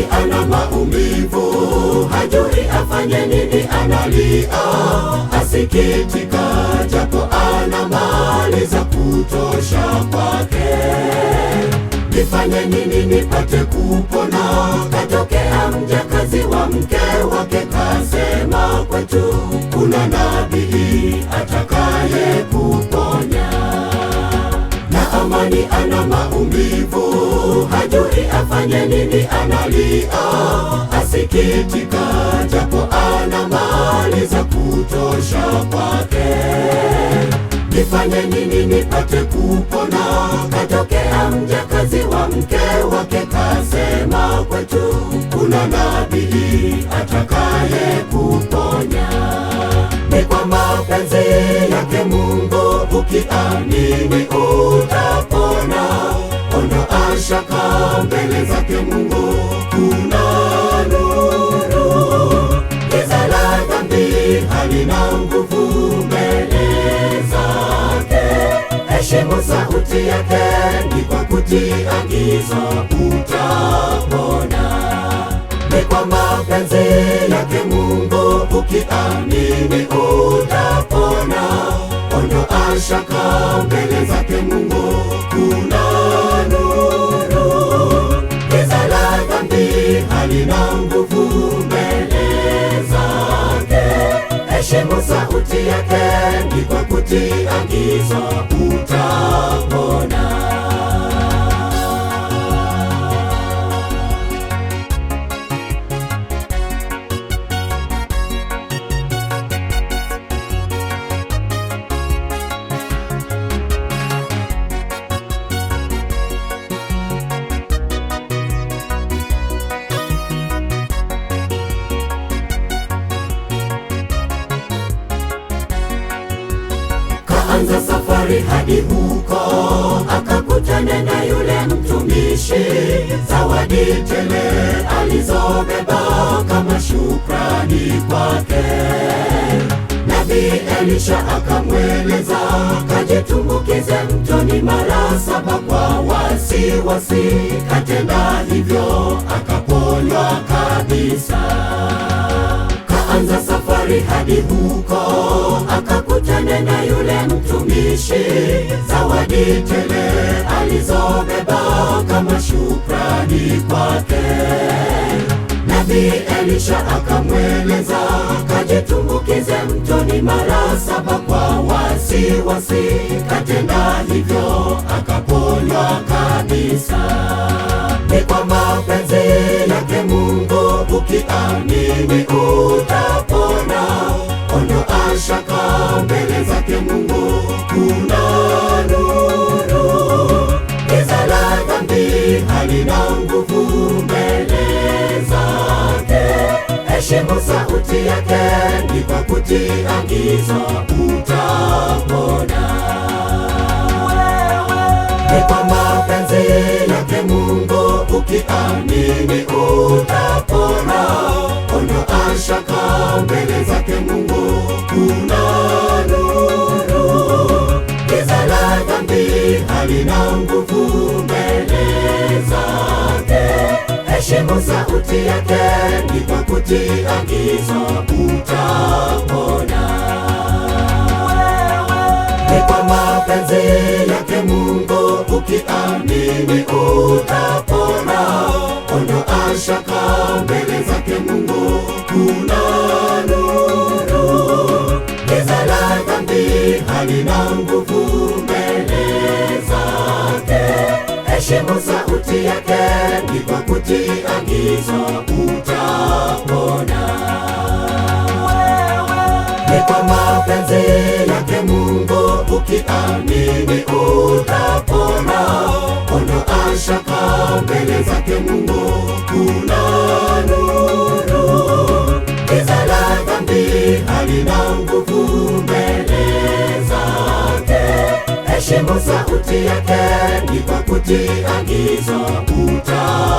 Amani ana maumivu, hajui afanye nini, analia, asikitika, japo ana mali za kutosha kwake. Nifanye nini nipate kupona? Katokea mjakazi wa mke wake, kasema kwetu kuna nabii atakaye kuponya. Na Amani ana maumivu, hajui afanye nini, analia, asikitika, japo ana mali za kutosha kwake. Nifanye nini nipate kupona? Katokea mjakazi wa mke wake, kasema kwetu kuna nabii atakaye kuponya. Ni kwa mapenzi yake Mungu, ukiamini utapona. Ondoa shaka, mbele zake Mungu kuna nuru. Giza la dhambi halina nguvu mbele zake. Heshimu sauti yake, ni kwa kutii agizo utapona. Ni kwa mapenzi yake Mungu, ukiamini utapona. Ondoa shaka, mbele zake Mungu kuna nuru. Giza la dhambi halina nguvu mbele zake. Heshimu sauti yake, ni kwa kutii agizo utapona. Anza safari hadi huko, akakutana na yule mtumishi. Zawadi tele alizobeba kama shukrani kwake. Nabii Elisha akamweleza, kajitumbukize mtoni mara 7 kwa wasiwasi. Katenda hivyo, akaponywa kabisa. Kaanza safari hadi huko, akakutana na yule mtumishi. Zawadi tele alizobeba kama shukrani kwake. Nabii Elisha akamweleza, kajitumbukize mtoni mara 7 kwa wasiwasi. Katenda hivyo, akaponywa kabisa. Ni kwa mapenzi yake Mungu, ukiamini utapona. Ondoa shaka, mbele zake Mungu kuna nuru. Giza la dhambi halina nguvu mbele zake. Heshimu sauti yake, ni kwa kutii agizo utapona. Ni kwa mapenzi yake Mungu, ukiamini utapona. Ondoa shaka, mbele zake Mungu kuna nuru. Giza la dhambi halina nguvu mbele zake. Heshimu sauti yake, ni kwa kutii agizo utapona. Ni kwa mapenzi yake Mungu, ukiamini utapona. Ondoa shaka, mbele zake Mungu kuna nuru. Giza la dhambi halina nguvu mbele zake. Heshimu sauti yake, ni kwa kutii agizo utapona. Ni kwa mapenzi yake Mungu, ukiamini utapona. Ondoa shaka, mbele zake Mungu kuna nuru. Giza la dhambi halina nguvu mbele zake. Heshimu sauti yake, ni kwa kutii agizo utapona.